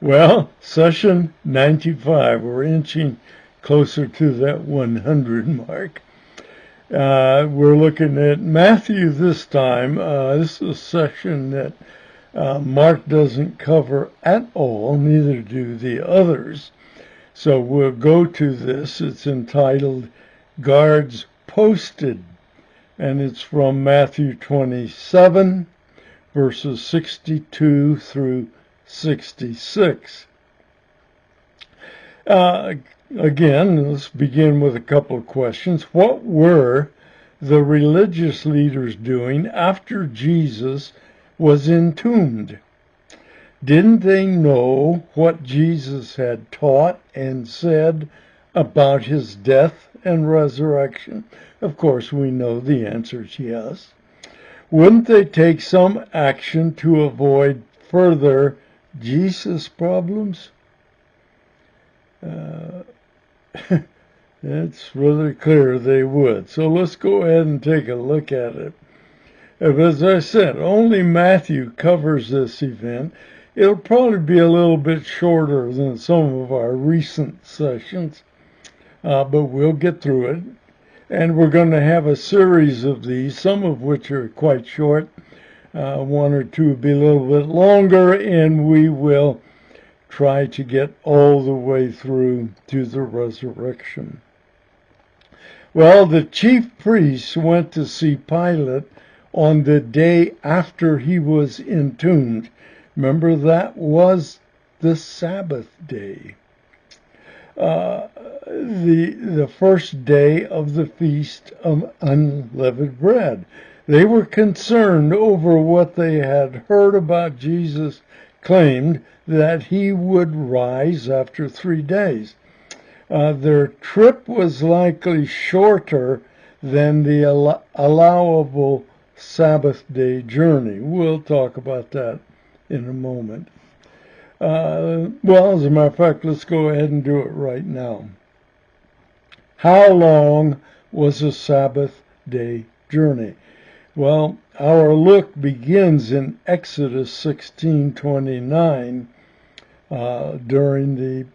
Well, session 95. We're inching closer to that 100 mark. We're looking at Matthew this time. This is a session that Mark doesn't cover at all, neither do the others. So we'll go to this. It's entitled Guards Posted, and it's from Matthew 27, verses 62 through 66. Again, let's begin with a couple of questions. What were the religious leaders doing after Jesus was entombed? Didn't they know what Jesus had taught and said about his death and resurrection? Of course, we know the answer is yes. Wouldn't they take some action to avoid further Jesus problems? It's really clear they would. So let's go ahead and take a look at it. As I said, only Matthew covers this event. It'll probably be a little bit shorter than some of our recent sessions, but we'll get through it. And we're going to have a series of these, some of which are quite short. One or two will be a little bit longer, and we will try to get all the way through to the resurrection. Well, the chief priests went to see Pilate on the day after he was entombed. Remember, that was the Sabbath day. The first day of the Feast of Unleavened Bread. They were concerned over what they had heard about Jesus claimed that he would rise after 3 days. Their trip was likely shorter than the allowable Sabbath day journey. We'll talk about that in a moment. Well, as a matter of fact, let's go ahead and do it right now. How long was a Sabbath day journey? Well, our look begins in Exodus 16:29 during the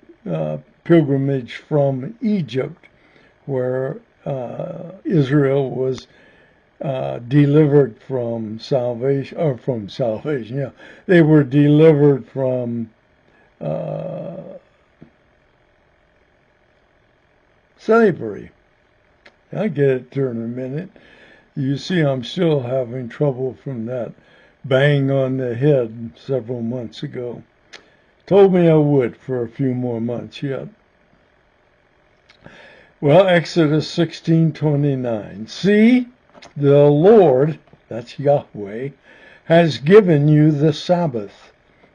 pilgrimage from Egypt, where Israel was delivered from salvation. Yeah, they were delivered from slavery. I'll get it to in a minute. You see, I'm still having trouble from that bang on the head several months ago. Told me I would for a few more months yet. Well, Exodus 16:29. See, the Lord, that's Yahweh, has given you the Sabbath.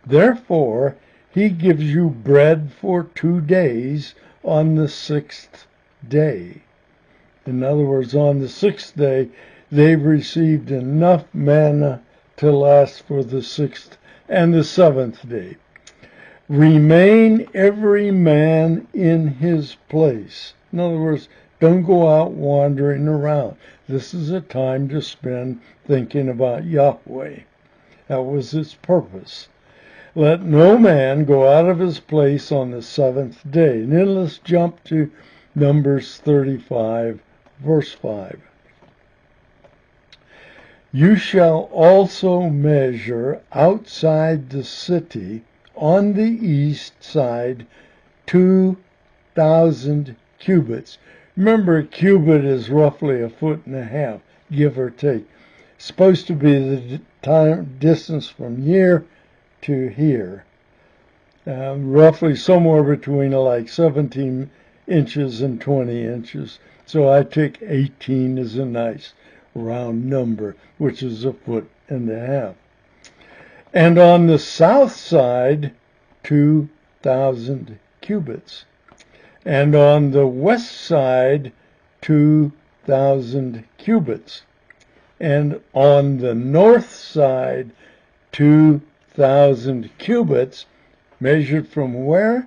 Therefore, he gives you bread for 2 days on the 6th day. In other words, on the 6th day, they've received enough manna to last for the 6th and the 7th day. Remain every man in his place. In other words, don't go out wandering around. This is a time to spend thinking about Yahweh. That was its purpose. Let no man go out of his place on the 7th day. And then let's jump to Numbers 35, verse 5. You shall also measure outside the city on the east side 2,000 cubits. Remember, a cubit is roughly 1.5 feet, give or take. It's supposed to be the distance from here to here. Roughly somewhere between like 17 inches and 20 inches. So I take 18 as a nice round number, which is 1.5 feet. And on the south side, 2,000 cubits. And on the west side, 2,000 cubits. And on the north side, 2,000 cubits, measured from where?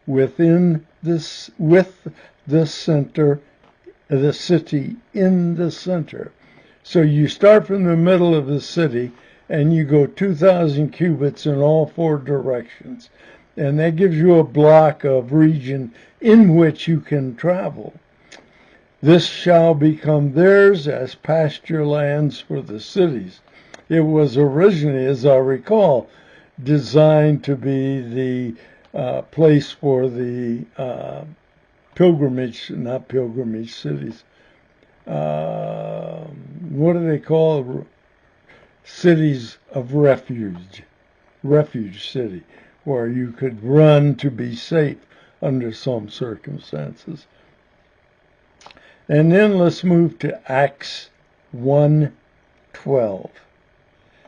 Within this, with the center, the city in the center. So you start from the middle of the city, and you go 2,000 cubits in all four directions. And that gives you a block of region in which you can travel. This shall become theirs as pasture lands for the cities. It was originally, as I recall, designed to be the place for the not pilgrimage cities. What do they call cities of refuge? Refuge city, where you could run to be safe under some circumstances. And then let's move to Acts 1:12.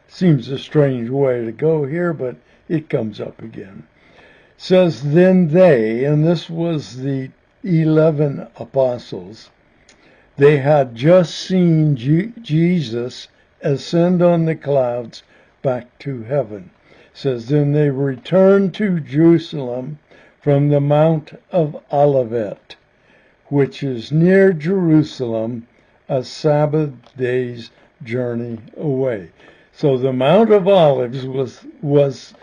Seems a strange way to go here, but it comes up again. It says, then they, and this was the 11 apostles, they had just seen Jesus ascend on the clouds back to heaven. It says, then they returned to Jerusalem from the Mount of Olivet, which is near Jerusalem, a Sabbath day's journey away. So the Mount of Olives was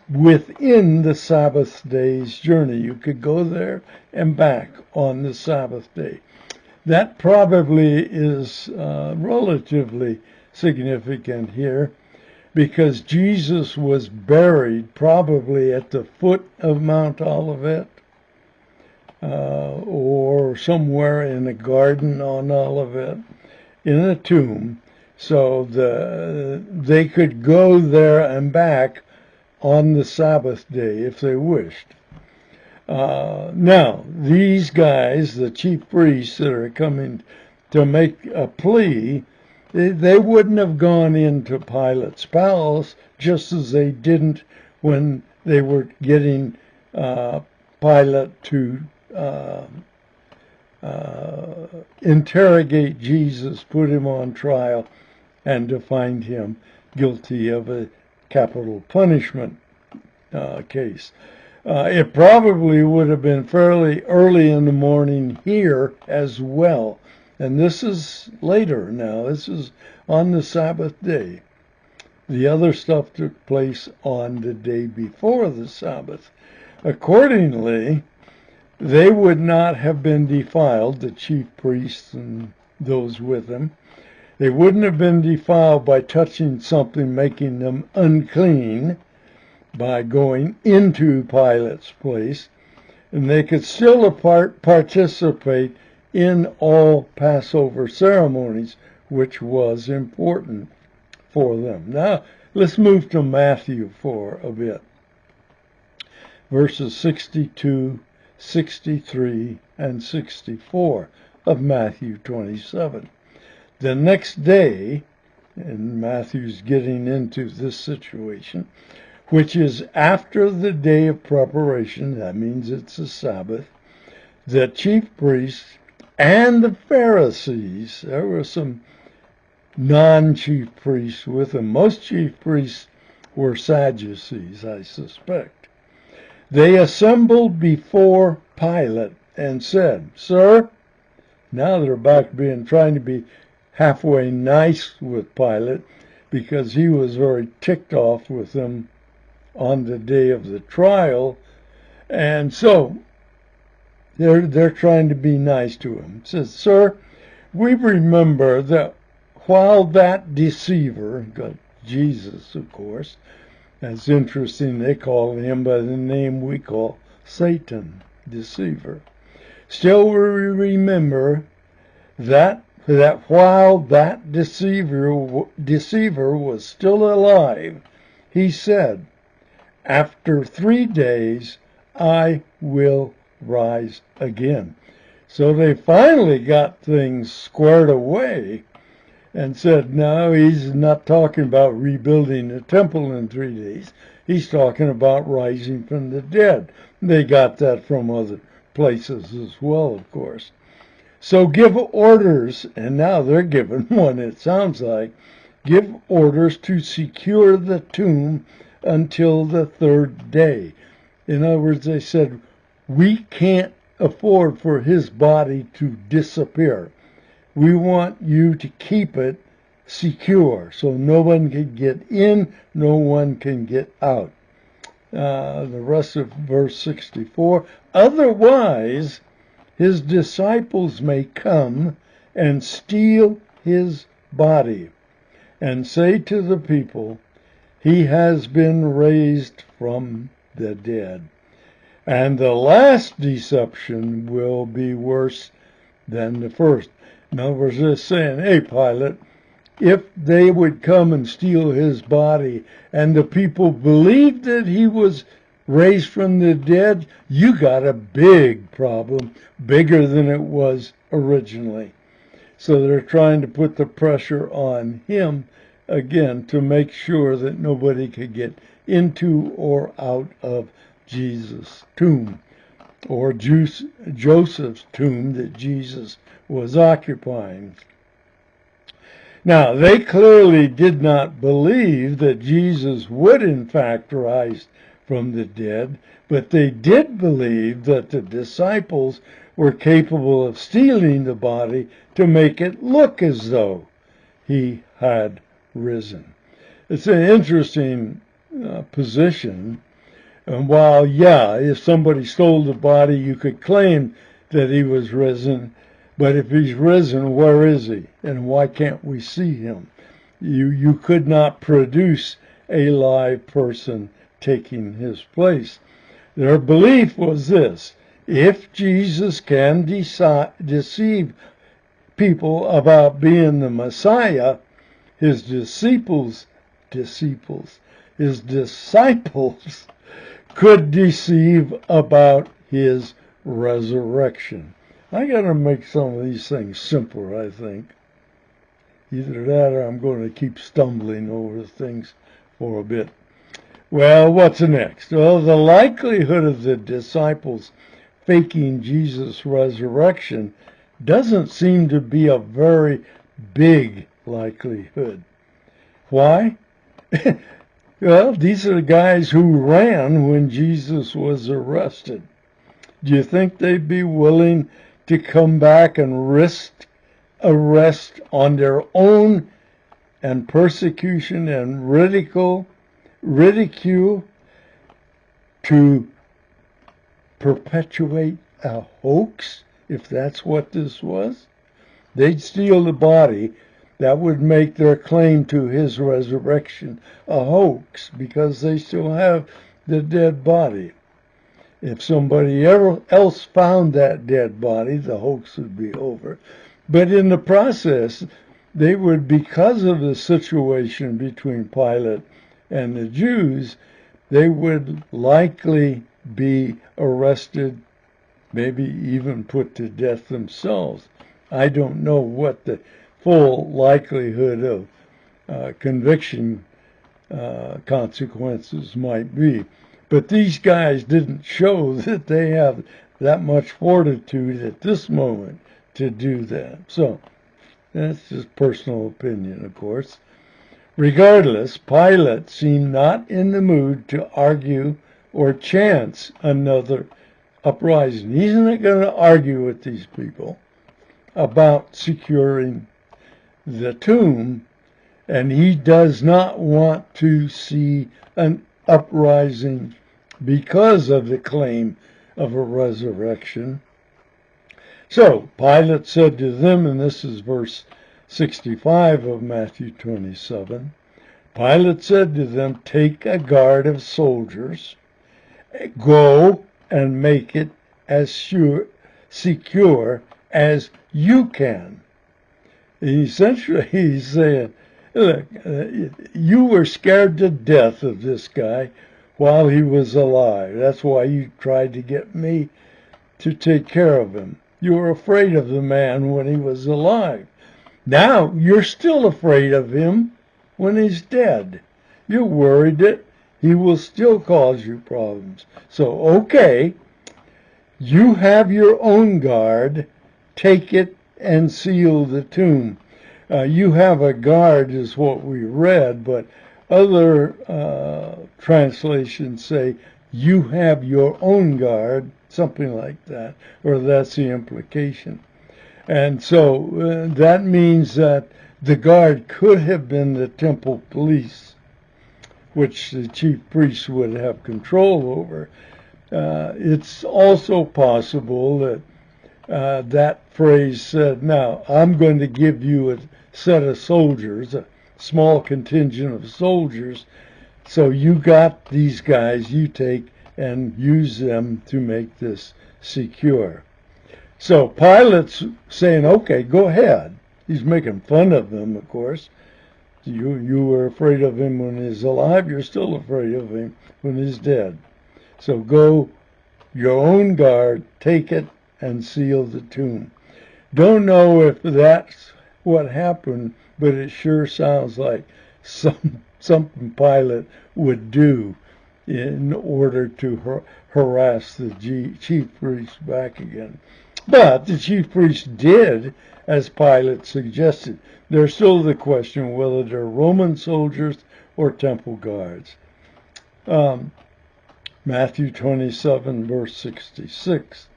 within the Sabbath day's journey. You could go there and back on the Sabbath day. That probably is relatively significant here, because Jesus was buried probably at the foot of Mount Olivet, or somewhere in a garden on Olivet, in a tomb. So they could go there and back on the Sabbath day if they wished. Now, these guys, the chief priests that are coming to make a plea, they wouldn't have gone into Pilate's palace, just as they didn't when they were getting Pilate to interrogate Jesus, put him on trial, and to find him guilty of a capital punishment case. It probably would have been fairly early in the morning here as well. And this is later now. This is on the Sabbath day. The other stuff took place on the day before the Sabbath. Accordingly, they would not have been defiled, the chief priests and those with them. They wouldn't have been defiled by touching something making them unclean, by going into Pilate's place, and they could still participate in all Passover ceremonies, which was important for them. Now, let's move to Matthew for a bit. Verses 62, 63, and 64 of Matthew 27. The next day, and Matthew's getting into this situation, which is after the day of preparation, that means it's a Sabbath, the chief priests and the Pharisees, there were some non-chief priests with them. Most chief priests were Sadducees, I suspect. They assembled before Pilate and said, Sir, now they're back to trying to be halfway nice with Pilate, because he was very ticked off with them on the day of the trial, and so they're trying to be nice to him. It says, Sir, we remember that while that deceiver, Jesus, of course, that's interesting, they call him by the name we call Satan, deceiver. Still we remember that while that deceiver was still alive, he said, after 3 days I will rise again. So they finally got things squared away and said, no, he's not talking about rebuilding the temple in 3 days. He's talking about rising from the dead. They got that from other places as well, of course. So give orders, and now they're given one, it sounds like, give orders to secure the tomb until the 3rd day. In other words, they said, we can't afford for his body to disappear. We want you to keep it secure, so no one can get in, no one can get out. The rest of verse 64, otherwise his disciples may come and steal his body and say to the people, he has been raised from the dead. And the last deception will be worse than the first. In other words, they're saying, hey, Pilate, if they would come and steal his body and the people believed that he was raised from the dead, you got a big problem, bigger than it was originally. So they're trying to put the pressure on him again to make sure that nobody could get into or out of Jesus' tomb, or Joseph's tomb that Jesus was occupying. Now, they clearly did not believe that Jesus would in fact rise from the dead, but they did believe that the disciples were capable of stealing the body to make it look as though he had risen. It's an interesting position. And while, if somebody stole the body, you could claim that he was risen, but if he's risen, where is he? And why can't we see him? You could not produce a live person taking his place. Their belief was this: if Jesus can deceive people about being the Messiah, his disciples could deceive about his resurrection. I got to make some of these things simpler, I think. Either that or I'm going to keep stumbling over things for a bit. Well, what's next? Well, the likelihood of the disciples faking Jesus' resurrection doesn't seem to be a very big likelihood. Why? Well, these are the guys who ran when Jesus was arrested. Do you think they'd be willing to come back and risk arrest on their own and persecution and ridicule to perpetuate a hoax, if that's what this was? They'd steal the body. That would make their claim to his resurrection a hoax, because they still have the dead body. If somebody else found that dead body, the hoax would be over. But in the process, they would, because of the situation between Pilate and the Jews, they would likely be arrested, maybe even put to death themselves. I don't know what the full likelihood of conviction consequences might be. But these guys didn't show that they have that much fortitude at this moment to do that. So, that's just personal opinion, of course. Regardless, Pilate seemed not in the mood to argue or chance another uprising. He's not going to argue with these people about securing the tomb, and he does not want to see an uprising because of the claim of a resurrection. So Pilate said to them, and this is verse 65 of Matthew 27, Pilate said to them, take a guard of soldiers, go and make it as secure as you can. Essentially, he's saying, look, you were scared to death of this guy while he was alive. That's why you tried to get me to take care of him. You were afraid of the man when he was alive. Now you're still afraid of him when he's dead. You're worried that he will still cause you problems. So, okay, you have your own guard. Take it and seal the tomb. You have a guard is what we read, but other translations say you have your own guard, something like that, or that's the implication. And so that means that The guard could have been the temple police, which the chief priest would have control over. It's also possible that that phrase said, now, I'm going to give you a set of soldiers, a small contingent of soldiers, so you got these guys, you take and use them to make this secure. So Pilate's saying, okay, go ahead. He's making fun of them, of course. You were afraid of him when he's alive, you're still afraid of him when he's dead. So go, your own guard, take it and seal the tomb. Don't know if that's what happened, but it sure sounds like something Pilate would do in order to harass the chief priest back again. But the chief priest did as Pilate suggested. There's still the question whether they're Roman soldiers or temple guards. Matthew 27, verse 66.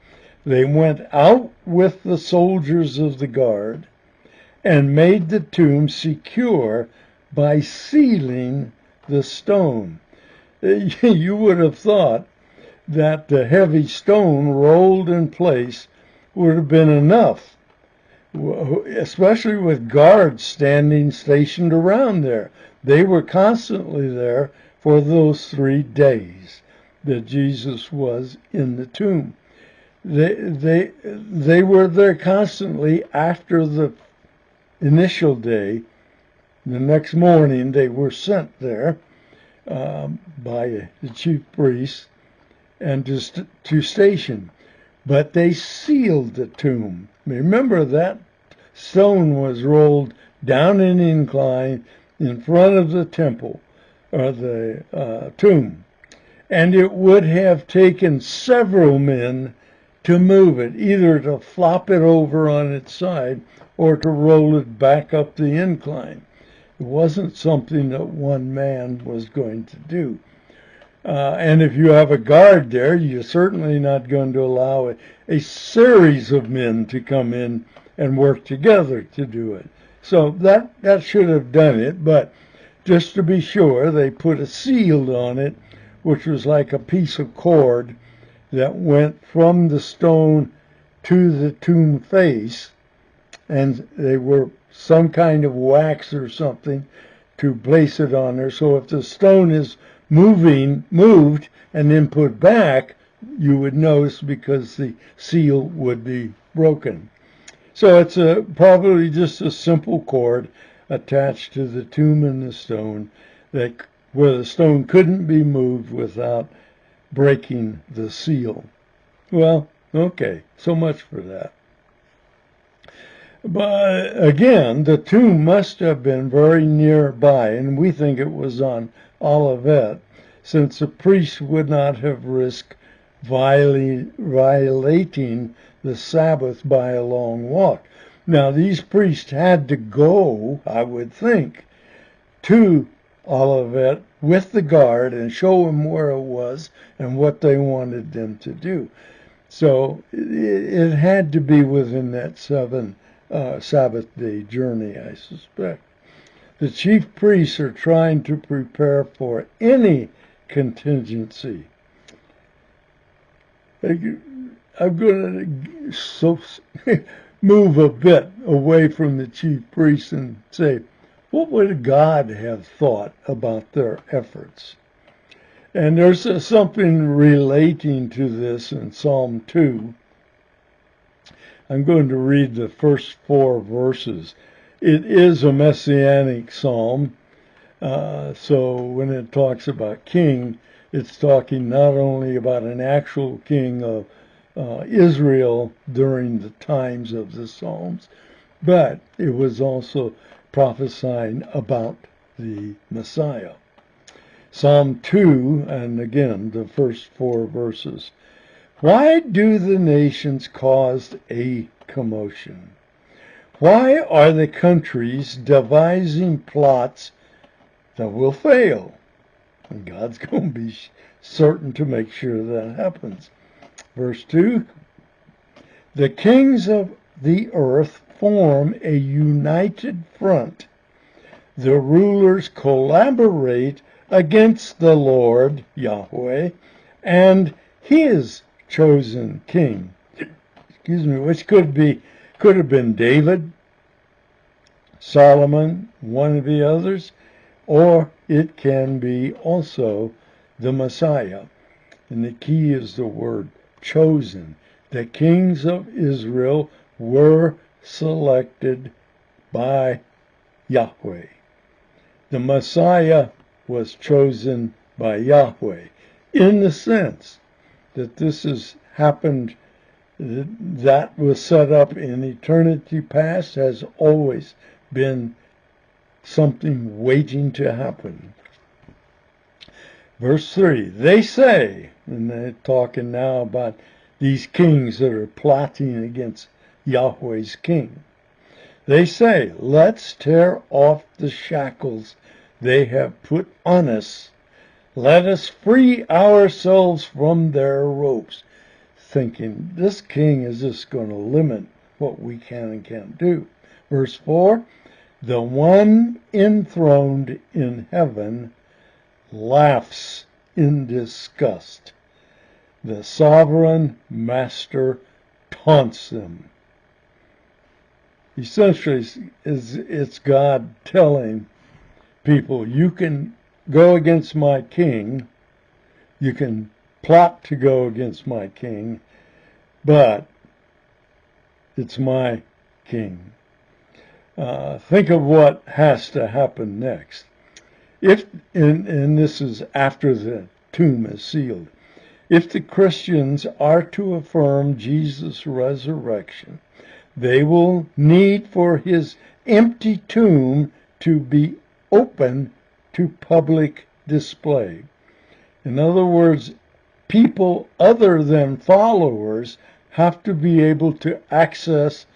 They went out with the soldiers of the guard and made the tomb secure by sealing the stone. You would have thought that the heavy stone rolled in place would have been enough, especially with guards stationed around there. They were constantly there for those 3 days that Jesus was in the tomb. They were there constantly after the initial day. The next morning they were sent there by the chief priest and to station. But they sealed the tomb. Remember, that stone was rolled down an incline in front of the temple, or the tomb. And it would have taken several men to move it, either to flop it over on its side or to roll it back up the incline. It wasn't something that one man was going to do. And if you have a guard there, you're certainly not going to allow a series of men to come in and work together to do it. So that should have done it, but just to be sure, they put a seal on it, which was like a piece of cord that went from the stone to the tomb face, and they were some kind of wax or something to place it on there. So if the stone is moved and then put back, you would notice because the seal would be broken. So it's probably just a simple cord attached to the tomb and the stone, where the stone couldn't be moved without breaking the seal. Well, okay, so much for that. But again, the tomb must have been very nearby, and we think it was on Olivet, since the priest would not have risked violating the Sabbath by a long walk. Now, these priests had to go, I would think, to Olivet with the guard and show him where it was and what they wanted them to do. So it had to be within that Sabbath day journey, I suspect. The chief priests are trying to prepare for any contingency. I'm going to move a bit away from the chief priests and say, what would God have thought about their efforts? And there's something relating to this in Psalm 2. I'm going to read the first 4 verses. It is a messianic psalm, so when it talks about king, it's talking not only about an actual king of Israel during the times of the Psalms, but it was also prophesying about the Messiah. Psalm 2, and again, the first 4 verses. Why do the nations cause a commotion? Why are the countries devising plots that will fail? And God's going to be certain to make sure that happens. Verse 2, the kings of the earth form a united front. The rulers collaborate against the Lord, Yahweh, and his chosen king. Which could have been David, Solomon, one of the others, or it can be also the Messiah. And the key is the word chosen. The kings of Israel were selected by Yahweh. The Messiah was chosen by Yahweh, in the sense that this has happened, that was set up in eternity past, has always been something waiting to happen. Verse 3, they say, and they're talking now about these kings that are plotting against Yahweh's king. They say, let's tear off the shackles they have put on us. Let us free ourselves from their ropes. Thinking, this king is just going to limit what we can and can't do. Verse 4, the one enthroned in heaven laughs in disgust. The sovereign master taunts them. Essentially, it's God telling people, you can go against my king, you can plot to go against my king, but it's my king. Think of what has to happen next. If, and this is after the tomb is sealed, if the Christians are to affirm Jesus' resurrection, they will need for his empty tomb to be open to public display. In other words, people other than followers have to be able to access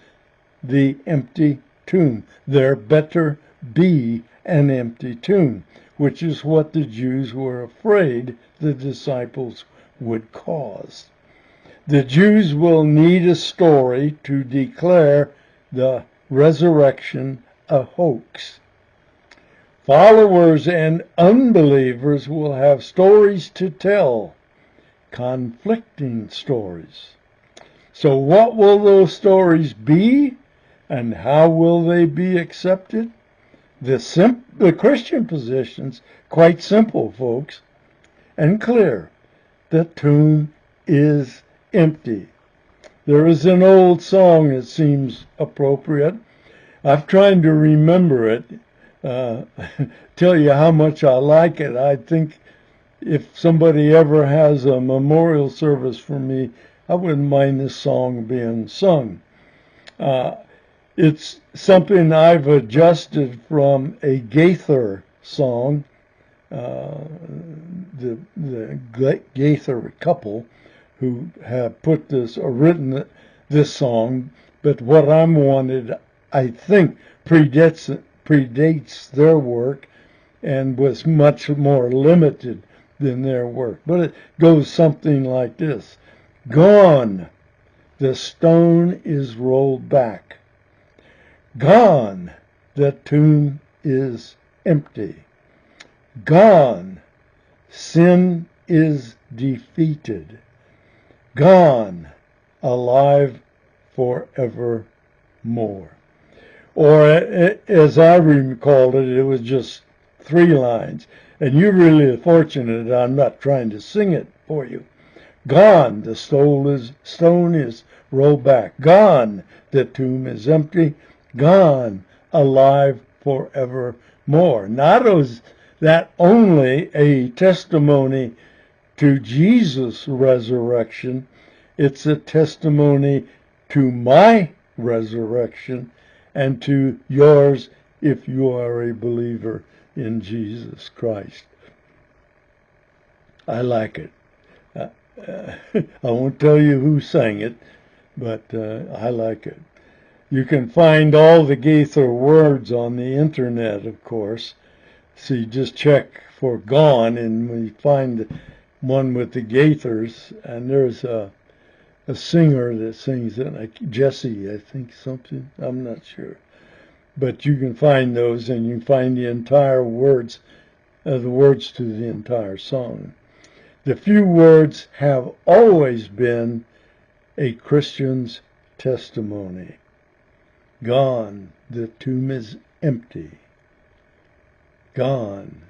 the empty tomb. There better be an empty tomb, which is what the Jews were afraid the disciples would cause. The Jews will need a story to declare the resurrection a hoax. Followers and unbelievers will have stories to tell, conflicting stories. So what will those stories be, and how will they be accepted? The Christian position's quite simple, folks, and clear. The tomb is empty. There is an old song that seems appropriate. I've tried to remember it, tell you how much I like it. I think if somebody ever has a memorial service for me, I wouldn't mind this song being sung. It's something I've adjusted from a Gaither song, the Gaither couple who have put this or written this song, but what I'm wanted, I think, predates their work and was much more limited than their work. But it goes something like this. Gone, the stone is rolled back. Gone, the tomb is empty. Gone, sin is defeated. Gone, alive forevermore. Or, as I recalled it, it was just 3 lines. And you're really fortunate I'm not trying to sing it for you. Gone, the stone is rolled back. Gone, the tomb is empty. Gone, alive forevermore. Not as that only a testimony to Jesus' resurrection, it's a testimony to my resurrection and to yours if you are a believer in Jesus Christ. I like it. I won't tell you who sang it, but I like it. You can find all the Gaither words on the internet, of course. So you just check for Gone, and we find one with the Gaithers, and there's a singer that sings it, like Jesse, I think something, I'm not sure. But you can find those, and you can find the entire words, the words to the entire song. The few words have always been a Christian's testimony. Gone, the tomb is empty. Gone.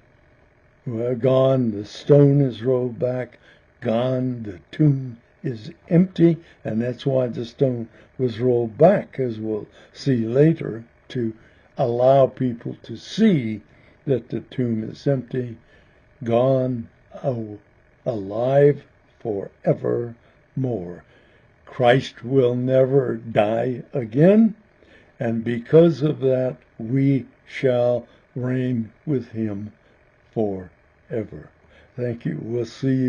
Well, gone, the stone is rolled back. Gone, the tomb is empty. And that's why the stone was rolled back, as we'll see later, to allow people to see that the tomb is empty. Gone, alive forevermore. Christ will never die again, and because of that, we shall reign with him forever. Thank you. We'll see you.